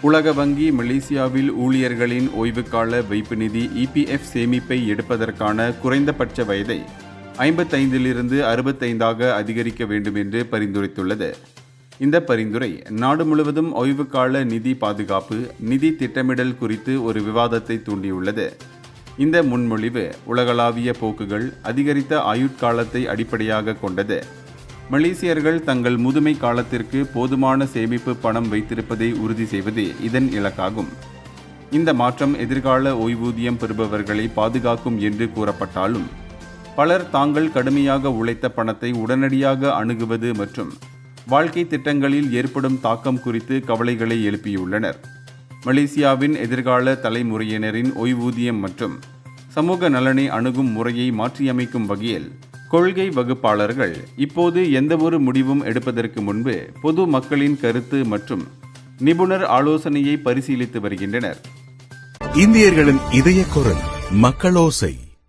உலக வங்கி மலேசியாவில் ஊழியர்களின் ஓய்வுகால வைப்பு நிதி EPF சேமிப்பை எடுப்பதற்கான குறைந்தபட்ச வயதை 55 65 அதிகரிக்க வேண்டும் என்று பரிந்துரைத்துள்ளது. இந்த பரிந்துரை நாடு முழுவதும் ஓய்வுகால நிதி பாதுகாப்பு, நிதி திட்டமிடல் குறித்து ஒரு விவாதத்தை தூண்டியுள்ளது. இந்த முன்மொழிவு உலகளாவிய போக்குகள், அதிகரித்த ஆயுட்காலத்தை அடிப்படையாக கொண்டது. மலேசியர்கள் தங்கள் முதுமை காலத்திற்கு போதுமான சேமிப்பு பணம் வைத்திருப்பதை உறுதி செய்வது இதன் இலக்காகும். இந்த மாற்றம் எதிர்கால ஓய்வூதியம் பெறுபவர்களை பாதுகாக்கும் என்று கூறப்பட்டாலும், பலர் தாங்கள் கடுமையாக உழைத்த பணத்தை உடனடியாக அணுகுவது மற்றும் வாழ்க்கை திட்டங்களில் ஏற்படும் தாக்கம் குறித்து கவலைகளை எழுப்பியுள்ளனர். மலேசியாவின் எதிர்கால தலைமுறையினரின் ஓய்வூதியம் மற்றும் சமூக நலனை அணுகும் முறையை மாற்றியமைக்கும் வகையில் கொள்கை வகுப்பாளர்கள் இப்போது எந்தவொரு முடிவும் எடுப்பதற்கு முன்பு பொது மக்களின் கருத்து மற்றும் நிபுணர் ஆலோசனையை பரிசீலித்து வருகின்றனர். இந்தியர்களின் இதய குரல் மக்களோசை.